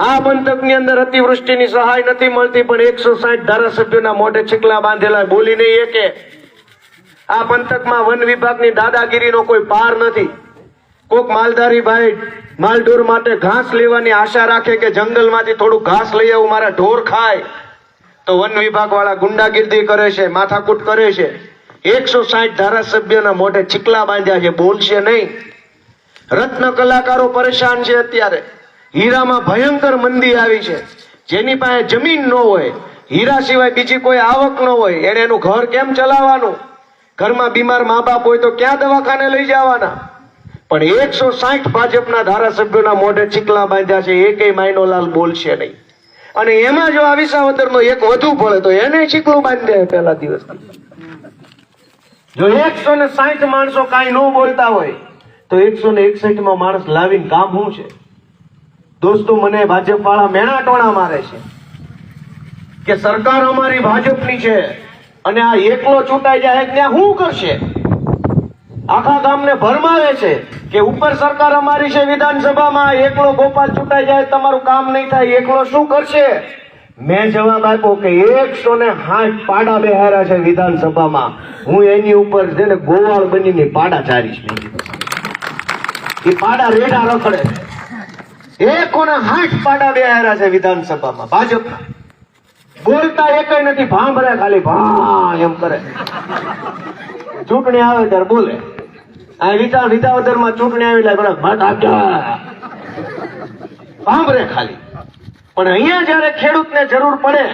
આ પંથકની અંદર અતિવૃષ્ટિની સહાય નથી મળતી, પણ 160 ધારાસભ્યોના મોઢે ચીકલા બાંધેલા, બોલી નહીં એકે. આ પંથકમાં વન વિભાગની દાદાગીરીનો કોઈ પાર નથી. કોક માલધારી ભાઈ માલઢોર માટે ઘાસ લેવાની આશા રાખે કે જંગલમાંથી થોડું ઘાસ લઈ આવું, મારા ઢોર ખાય, તો વન વિભાગ વાળા ગુંડાગીર્દી કરે છે, માથાકૂટ કરે છે. 160 ધારાસભ્યોના મોઢે ચીકલા બાંધ્યા છે, બોલશે નહીં. રત્ન કલાકારો પરેશાન છે. અત્યારે હીરામાં ભયંકર મંદી આવી છે. જેની પાસે જમીન ન હોય, હીરા સિવાય બીજી કોઈ આવક ન હોય, એને એનું ઘર કેમ ચલાવવાનું? ઘરમાં બીમાર મા બાપ હોય તો ક્યાં દવાખાને લઈ જવાના? પણ 160 ભાજપના ધારાસભ્યોના મોઢે ચીકલા બાંધ્યા છે, એકેય માયનોલાલ બોલશે નહીં. અને એમાં જો આ વિસાવદરનો એક વધુ પડે તો એને ચીકલું બાંધી દે પહેલા દિવસ. જો 160 માણસો કાંઈ ન બોલતા હોય તો 161 માં માણસ લાવીને કામ શું છે? દોસ્તો, મને ભાજપ વાળા મેણા ટોણા મારે છે કે સરકાર અમારી ભાજપની છે અને આ એકલો ચૂંટાઈ જાય ત્યાં શું કરશે? આખા ગામને ભરમાવે છે કે ઉપર સરકાર અમારી છે વિધાનસભામાં, એકલો ગોપાલ ચૂંટાઈ જાય તમારું કામ નહીં થાય, એકલો શું કરશે? મેં જવાબ આપ્યો કે 160 પાડા બેહાર્યા છે વિધાનસભામાં, હું એની ઉપર છે ને ગોવાળ બનીને પાડા ચારીશ. એ પાડા રેડા રખડે છે. 160 પાડા બેહાર્યા છે વિધાનસભામાં ભાજપના. બોલતા એકય નથી, ભાંભરે ખાલી ભા એમ કરે. ચૂંટણી આવે ત્યારે બોલે. આ વિસાવદરમાં ચૂંટણી આવી લાગે ભાંભરે ખાલી. પણ અહીંયા જયારે ખેડૂતને જરૂર પડે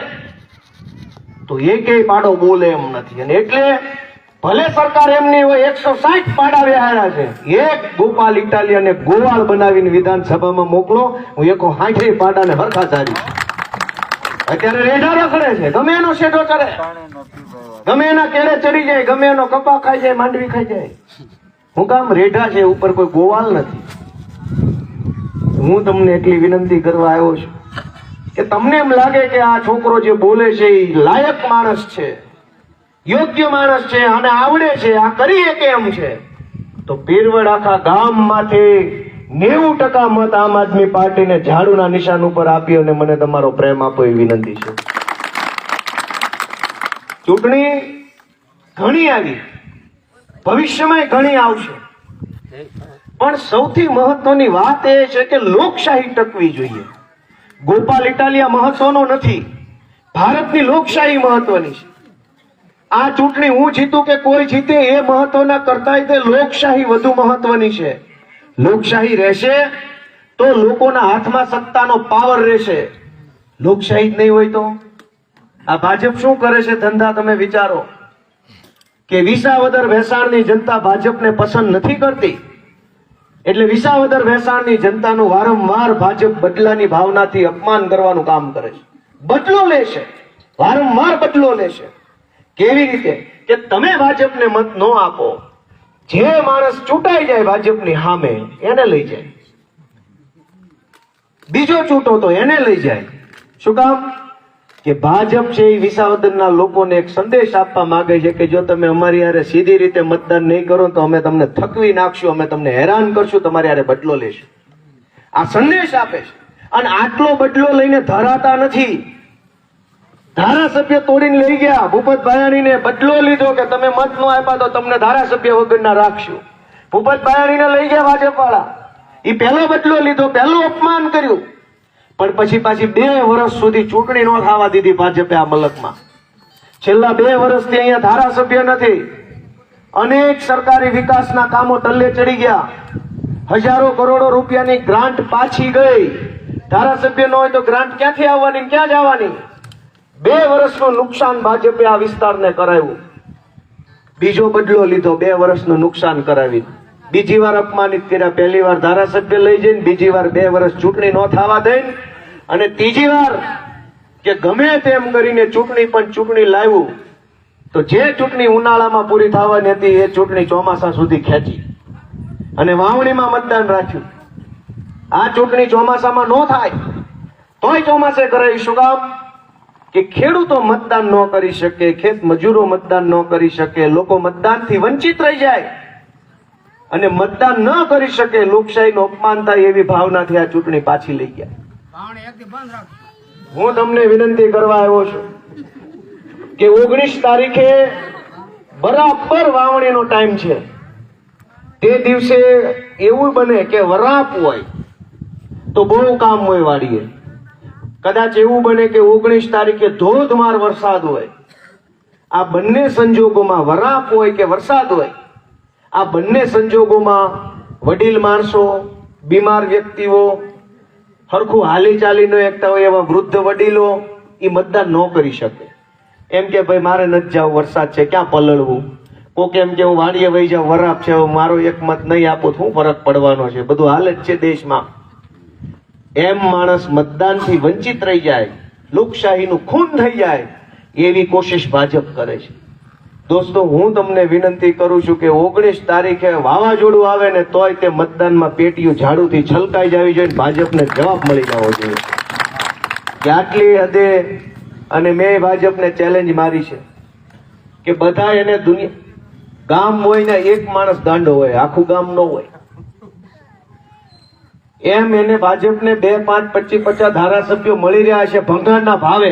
તો એકેય પાડો બોલે એમ નથી. અને એટલે ભલે સરકાર એમની હોય 160 પાડા બેહાડ્યા છે, એક ગોપાલ ઇટાલિયાને ગોવાળ બનાવીને વિધાનસભામાં મોકલો, હું 160 પાડાને હરખા ધારી. અત્યારે રેઢા રખડે છે, ગમે એનો શેઢો ચડે, ગમે એના કેળે ચડી જાય, ગમે એનો કપા ખાઈ જાય, માંડવી ખાઈ જાય. હું કામ? રેઢા છે, ઉપર કોઈ ગોવાળ નથી. હું તમને એટલી વિનંતી કરવા આવ્યો છું કે તમને એમ લાગે કે આ છોકરો જે બોલે છે એ લાયક માણસ છે, યોગ્ય માણસ છે, અને આવડે છે, આ કરી શકે એમ છે, તો પીરવડ આખા ગામમાંથી 90% મત આમ આદમી પાર્ટીને ઝાડુના નિશાન ઉપર આપી અને મને તમારો પ્રેમ આપો એ વિનંતી છે. ચૂંટણી ઘણી આવી, ભવિષ્યમાં ઘણી આવશે, પણ સૌથી મહત્વની વાત એ છે કે લોકશાહી ટકવી જોઈએ. ગોપાલ ઇટાલિયા મહત્વનો નથી, ભારતની લોકશાહી મહત્વની છે. આ ચૂંટણી હું જીતું કે કોઈ જીતે એ મહત્વના કરતા તે લોકશાહી વધુ મહત્વની છે. લોકશાહી રહેશે તો લોકોના હાથમાં સત્તાનો પાવર રહેશે. લોકશાહી જ નહીં હોય તો આ ભાજપ શું કરે છે ધંધા? તમે વિચારો કે વિસાવદર ભેસાણની જનતા ભાજપને પસંદ નથી કરતી, એટલે વિસાવદર ભેસાણની જનતાનું વારંવાર ભાજપ બદલાની ભાવનાથી અપમાન કરવાનું કામ કરે છે. બદલો લેશે, વારંવાર બદલો લેશે. કેવી રીતે? કે તમે ભાજપને મત ન આપો, જે માણસ ચૂંટાઈ જાય ભાજપની સામે એને લઈ જાય, બીજો ચૂંટો તો એને લઈ જાય. શું કામ? કે ભાજપ છે એ વિસાવદરના લોકોને એક સંદેશ આપવા માંગે છે કે જો તમે અમારી હારે સીધી રીતે મતદાન નહીં કરો તો અમે તમને થકવી નાખશું, અમે તમને હેરાન કરશું, તમારી હારે બદલો લેશું. આ સંદેશ આપે છે. અને આટલો બદલો લઈને ધરાતા નથી. ધારાસભ્ય તોડીને લઈ ગયા, ભૂપત ભાયાણીને બદલો લીધો કે તમે મત નો આપ્યા તો તમને ધારાસભ્ય વગરના રાખશું. ભૂપત ભાયાણીને લઈ ગયા ભાજપ વાળા, એ પહેલો બદલો લીધો, પહેલું અપમાન કર્યું. પણ પછી પાછી 2 વર્ષ સુધી ચૂંટણી ન થવા દીધી ભાજપે આ મલકમાં. છેલ્લા 2 વર્ષથી અહીંયા ધારાસભ્ય નથી. અનેક સરકારી વિકાસના કામો ટલ્લે ચડી ગયા. હજારો કરોડો રૂપિયાની ગ્રાન્ટ પાછી ગઈ. ધારાસભ્ય ન હોય તો ગ્રાન્ટ ક્યાંથી આવવાની, ક્યાં જવાની? 2 વર્ષનું નુકસાન ભાજપે આ વિસ્તારને કરાવ્યું. બીજો બદલો લીધો, 2 વર્ષનું નુકસાન કરાવી. બીજી વાર અપમાનિત કર્યા. પહેલી વાર ધારાસભ્ય લઈ જઈને, બીજી વાર 2 વર્ષ ચૂંટણી ન થવા દઈને, અને ત્રીજી વાર કે ગમે તેમ કરીને ચૂંટણી પણ ચૂંટણી લાવ્યું તો જે ચૂંટણી ઉનાળામાં પૂરી થવાની હતી એ ચૂંટણી ચોમાસા સુધી ખેંચી. અને વાવણીમાં મતદાન રાખ્યું. આ ચૂંટણી ચોમાસામાં ન થાય તોય ચોમાસે કરાવી. શું કામ? કે ખેડૂતો મતદાન ન કરી શકે, ખેત મજૂરો મતદાન ન કરી શકે, લોકો મતદાનથી વંચિત રહી જાય અને મતદાન ન કરી શકે, લોકશાહીનું અપમાન થાય એવી ભાવનાથી આ ચૂંટણી પાછી લઈ ગયા. હું તમને વિનંતી કરવા આવ્યો છું કે 19 તારીખે બરાબર વાવણીનો ટાઈમ છે. તે દિવસે એવું બને કે વરાપ હોય તો બહુ કામ હોય વાડીએ. કદાચ એવું બને કે 19 તારીખે ધોધમાર વરસાદ હોય. આ બંને સંજોગોમાં, વરાપ હોય કે વરસાદ હોય, આ બંને સંજોગોમાં વડીલ માણસો, બીમાર વ્યક્તિઓ, હરખું હાલી ચાલી ન એકતા હોય એવા વૃદ્ધ વડીલો એ મતદાન ન કરી શકે. એમ કે ભાઈ મારે નથી જાવ, વરસાદ છે, ક્યાં પલળવું. કોક એમ કે હું વાડીએ વહી જાઉં, વરાપ છે, મારો એક મત નહીં આપો શું ફરક પડવાનો છે, બધું હાલ જ છે દેશમાં. એમ માણસ મતદાનથી વંચિત રહી જાય, લોકશાહીનું ખૂન થઈ જાય એવી કોશિશ ભાજપ કરે છે. દોસ્તો, હું તમને વિનંતી કરું છું કે 19 તારીખે વાવાઝોડું આવે ને તોય તે મતદાનમાં પેટીયું ઝાડુથી છલકાઈ જવી જોઈએ. ભાજપને જવાબ મળી જવો જોઈએ કે આટલી હદે. અને મેં ભાજપને ચેલેન્જ મારી છે કે બધા એને દુનિયા, ગામ હોય ને એક માણસ ગાંડો હોય, આખું ગામ ન હોય. એમ એને ભાજપને 2, 5, 25, 50 ધારાસભ્યો મળી રહ્યા છે ભંગારના ભાવે.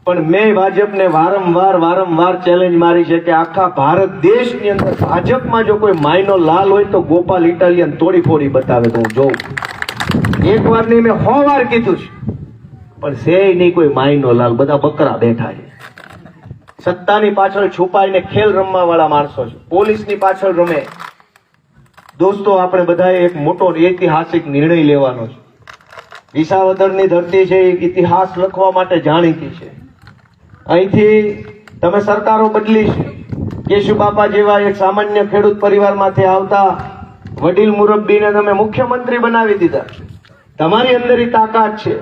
પણ મેં ભાજપને વારંવાર ચેલેન્જ મારી છે કે આખા ભારત દેશની અંદર ભાજપમાં જો કોઈ માયનો લાલ હોય તો ગોપાલ ઇટાલિયન તોડી ફોડી બતાવે તો હું જોઉં. એક વાર નહીં, મેં 100 વાર કીધું છે, પણ છે નહીં કોઈ માયનો લાલ. બધા બકરા બેઠા છે. સત્તાની પાછળ છુપાઈને ખેલ રમવા વાળા માણસો છે, પોલીસની પાછળ રમે. દોસ્તો, આપણે બધાએ એક મોટો ઐતિહાસિક નિર્ણય લેવાનો છે. વિસાવદરની ધરતી છે એ ઇતિહાસ લખવા માટે જાણીતી છે. અહીંથી તમે સરકારો બદલી છે. કેશુબાપા જેવા એક સામાન્ય ખેડૂત પરિવારમાંથી આવતા વડીલ મુરબ્બીને તમે મુખ્યમંત્રી બનાવી દીધા. તમારી અંદર એ તાકાત છે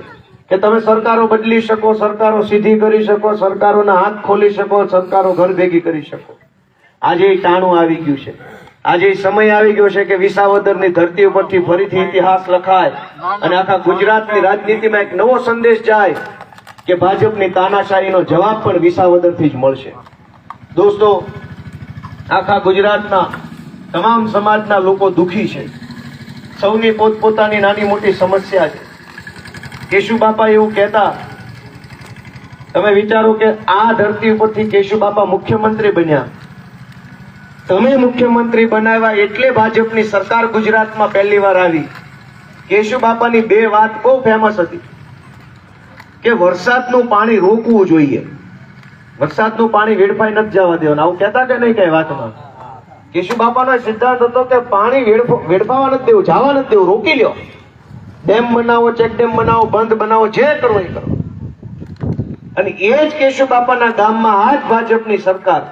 કે તમે સરકારો બદલી શકો, સરકારો સીધી કરી શકો, સરકારોના હાથ ખોલી શકો, સરકારો ઘર ભેગી કરી શકો. આજે એ ટાણું આવી ગયું છે. આજે સમય આવી ગયો છે કે વિસાવદરની ધરતી ઉપરથી ફરીથી ઇતિહાસ લખાય અને આખા ગુજરાતની રાજનીતિમાં એક નવો સંદેશ જાય કે ભાજપની તાનાશાહીનો જવાબ પણ વિસાવદરથી જ મળશે. દોસ્તો, આખા ગુજરાતના તમામ સમાજના લોકો દુઃખી છે. સૌની પોતપોતાની નાની મોટી સમસ્યા છે. કેશુબાપા એવું કહેતા, તમે વિચારો કે આ ધરતી ઉપરથી કેશુબાપા મુખ્યમંત્રી બન્યા. તમે મુખ્યમંત્રી બનાવ્યા એટલે ભાજપની સરકાર ગુજરાતમાં પહેલી વાર આવી. કેશુબાપાની 2 વાત બહુ ફેમસ હતી કે વરસાદનું પાણી રોકવું જોઈએ, વરસાદનું પાણી વેડફાઈ નથી જવા દેવાનું. આવું કહેતા કે નહીં કઈ વાતમાં? કેશુબાપાનો સિદ્ધાંત હતો કે પાણી વેડફાવા નથી દેવું, જવા નથી દેવું, રોકી લ્યો. ડેમ બનાવો, ચેક ડેમ બનાવો, બંધ બનાવો, જે કરવો એ કરો. અને એ જ કેશુબાપાના ગામમાં આજ ભાજપની સરકાર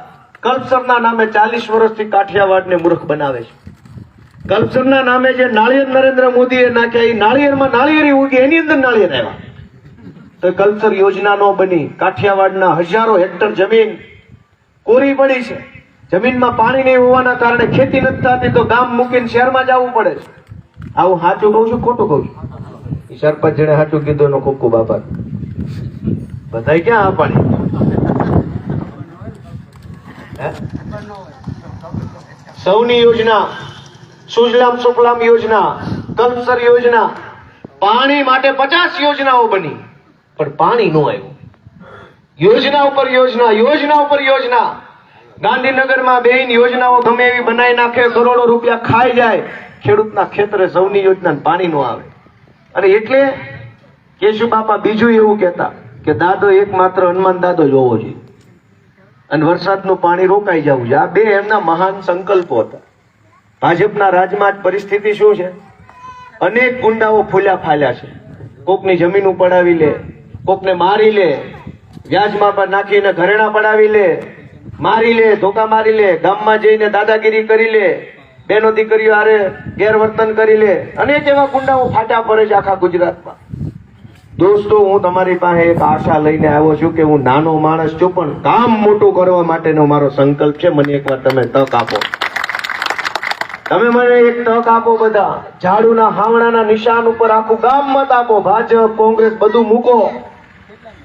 કલ્પસરના નામે 40 વર્ષથી કાઠિયાવાડને મૂર્ખ બનાવે છે. કલ્પસરના નામે જે નાળિયેર નરેન્દ્ર મોદીએ નાખ્યા, એ નાળિયેરમાં નાળિયેરી ઉગી, એની અંદર નાળિયેર આવ્યા. તો કલ્પસર યોજના નો બની. કાઠિયાવાડના હજારો હેક્ટર જમીન કોરી પડી છે. જમીનમાં પાણી નહીં હોવાના કારણે ખેતી નથી થતી, તો ગામ મૂકીને શહેરમાં જવું પડે છે. આવું સાચું કહું છું ખોટું કહું છું? સરપંચ જેને સાચું કીધું એનો ખૂબ ખૂબ આભાર. બધા ક્યાં આ પાણી? સૌની યોજના, સુજલામ સુફલામ યોજના, કલ્પસર યોજના, પાણી માટે 50 યોજનાઓ બની, પણ પાણી ન આવ્યું. યોજના ઉપર યોજના, યોજના ઉપર યોજના. ગાંધીનગરમાં બેન યોજનાઓ ગમે એવી બનાવી નાખે, કરોડો રૂપિયા ખાઈ જાય, ખેડૂતના ખેતરે સૌની યોજના પાણી ન આવે. અને એટલે કેશુબાપા બીજું એવું કહેતા કે દાદો એકમાત્ર હનુમાન દાદો જોવો જોઈએ અને વરસાદનું પાણી રોકાઈ જવું છે. આ 2 એમના મહાન સંકલ્પો હતા. ભાજપના રાજમાં પરિસ્થિતિ શું છે? અનેક ગુંડાઓ ફૂલ્યા ફાલ્યા છે. કોકની જમીન પડાવી લે, કોકને મારી લે, વ્યાજમાં પર નાખીને ઘરેણા પડાવી લે, મારી લે, ધોકા મારી લે, ગામમાં જઈને દાદાગીરી કરી લે, બેનો દીકરીઓ હારે ગેરવર્તન કરી લે. અનેક એવા ગુંડાઓ ફાટા પડે છે આખા ગુજરાતમાં. દોસ્તો, હું તમારી પાસે એક આશા લઈને આવ્યો છું કે હું નાનો માણસ છું, પણ કામ મોટું કરવા માટેનો મારો સંકલ્પ છે. મને એકવાર તમે તક આપો. તમે મને એક તક આપો, બધા ઝાડુના હાવણાના નિશાન ઉપર આખું ગામ મત આપો. ભાજપ કોંગ્રેસ બધું મૂકો.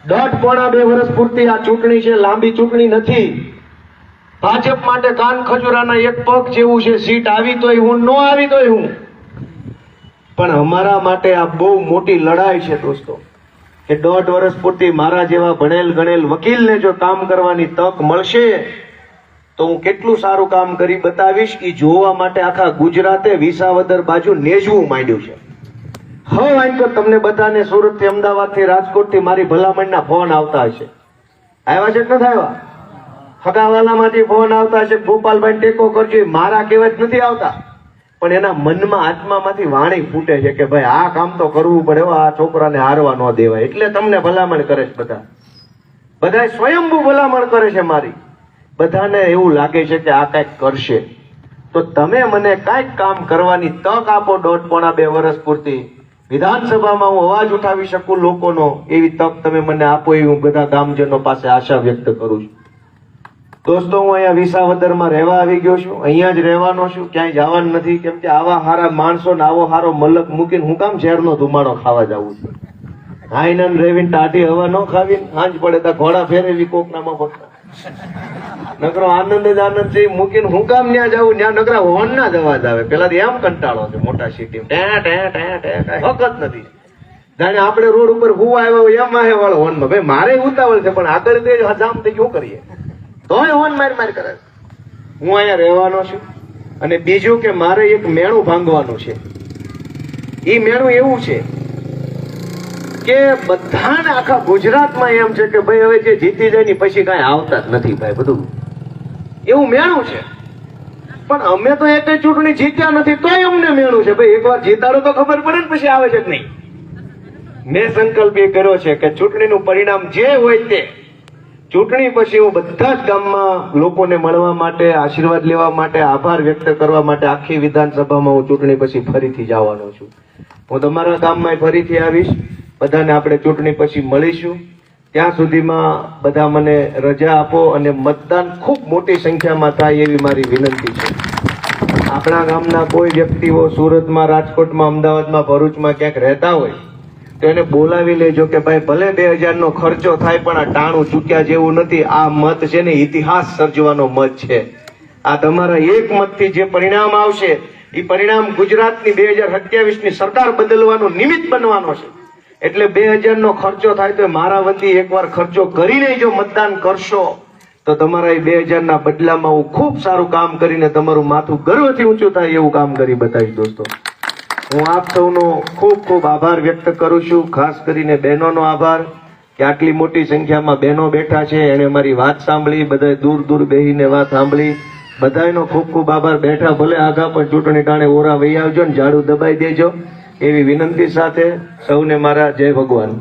1.5-2 વર્ષ પૂરતી આ ચૂંટણી છે, લાંબી ચૂંટણી નથી. ભાજપ માટે કાન ખજૂરાના એક પગ જેવું છે. સીટ આવી તોય હું, ન આવી તોય હું. પણ અમારા માટે આ બહુ મોટી લડાઈ છે દોસ્તો, કે 1.5 વર્ષ પૂરતી મારા જેવા ભણેલ ગણેલ વકીલને જો કામ કરવાની તક મળશે તો હું કેટલું સારું કામ કરી બતાવીશ. એ જોવા માટે આખા ગુજરાતે વિસાવદર બાજુ નેજવું માંડ્યું છે. હવે આમ તો તમને બધાને સુરત થી, અમદાવાદ થી, રાજકોટ થી મારી ભલામણના ફોન આવતા હશે. આવ્યા છે કે નથી આવ્યા? હગાવાલામાંથી ફોન આવતા હશે, ગોપાલભાઈ ટેકો કરજો. મારા કહેવા જ નથી આવતા, પણ એના મનમાં આત્મામાંથી વાણી ફૂટે છે કે ભાઈ આ કામ તો કરવું પડે, આ છોકરાને હારવા ન દેવાય. એટલે તમને ભલામણ કરે છે. બધા સ્વયંભૂ ભલામણ કરે છે મારી. બધાને એવું લાગે છે કે આ કંઈક કરશે, તો તમે મને કાંઈક કામ કરવાની તક આપો. 1.5-2 વર્ષ પૂરતી વિધાનસભામાં હું અવાજ ઉઠાવી શકું લોકોનો, એવી તક તમે મને આપો, એવી હું બધા ગામજનો પાસે આશા વ્યક્ત કરું છું. દોસ્તો, હું અહીંયા વિસાવદરમાં રહેવા આવી ગયો છું. અહીંયા જ રહેવાનો છું, ક્યાંય જવાનું નથી. કેમ કે આવા હારા માણસો ને આવો હારો મલક મૂકીને હું કામ ઝેરનો ધુમાડો ખાવા જાઉં છું? હાઈનન રેવીને ટાઢી હવા ન ખાવીને હાંજ પડે તો ઘોડા ફેરવી કોકનામાં ફોકના નકરો આનંદ જ આનંદ છે. મૂકીને હું કામ ત્યાં જાઉં? ત્યાં નકરા હોર્ન ના જ અવાજ આવે. પેલા એમ કંટાળો છે મોટા સિટી હકત નથી. જાણે આપણે રોડ ઉપર હું આવ્યો એમ વાહે વાળો હોર્નમાં. ભાઈ મારે ઉતાવળ છે, પણ આગળ તે જામ થઈ શું કરીએ, તોય હોર્ન માર કરે. હું અહીંયા રહેવાનો છું. અને બીજું કે મારે એક મેણું ભાંગવાનું છે. એ મેણું એવું છે કે બધાને આખા ગુજરાતમાં એમ છે કે ભાઈ હવે જે જીતી જાય ને પછી કાંઈ આવતા જ નથી. ભાઈ બધું એવું મેણું છે. પણ અમે તો એક ચૂંટણી જીત્યા નથી, તોય અમને મેણું છે. ભાઈ એકવાર જીતાડો તો ખબર પડે ને પછી આવે છે કે નહીં. મેં સંકલ્પ એ કર્યો છે કે ચૂંટણીનું પરિણામ જે હોય તે, ચૂંટણી પછી હું બધા જ ગામમાં લોકોને મળવા માટે, આશીર્વાદ લેવા માટે, આભાર વ્યક્ત કરવા માટે આખી વિધાનસભામાં હું ચૂંટણી પછી ફરીથી જવાનો છું. હું તમારા ગામમાં ફરીથી આવીશ. બધાને આપણે ચૂંટણી પછી મળીશું. ત્યાં સુધીમાં બધા મને રજા આપો અને મતદાન ખૂબ મોટી સંખ્યામાં થાય એવી મારી વિનંતી છે. આપણા ગામના કોઈ વ્યક્તિઓ સુરતમાં, રાજકોટમાં, અમદાવાદમાં, ભરૂચમાં ક્યાંક રહેતા હોય તો એને બોલાવી લેજો કે ભાઈ ભલે 2000 નો ખર્ચો થાય, પણ આ ટાણું ચૂક્યા જેવું નથી. આ મત છે ને ઇતિહાસ સર્જવાનો મત છે. આ તમારા એક મતથી જે પરિણામ આવશે એ પરિણામ ગુજરાતની 2027 ની સરકાર બદલવાનું નિમિત્ત બનવાનો છે. એટલે 2000 નો ખર્ચો થાય તો મારા વતી એકવાર ખર્ચો કરીને જો મતદાન કરશો તો તમારા એ 2000 ના બદલામાં હું ખૂબ સારું કામ કરીને તમારું માથું ગર્વથી ઊંચું થાય એવું કામ કરી બતાવીશ. દોસ્તો, હું આપ સૌનો ખૂબ ખૂબ આભાર વ્યક્ત કરું છું. ખાસ કરીને બહેનોનો આભાર કે આટલી મોટી સંખ્યામાં બહેનો બેઠા છે. એને મારી વાત સાંભળી, બધા દૂર દૂર બેહીને વાત સાંભળી. બધાનો ખૂબ ખૂબ આભાર. બેઠા ભલે આગા પણ ચૂંટણી ટાણે ઓરા વહી આવજો ને ઝાડુ દબાઈ દેજો એવી વિનંતી સાથે સૌને મારા જય ભગવાન.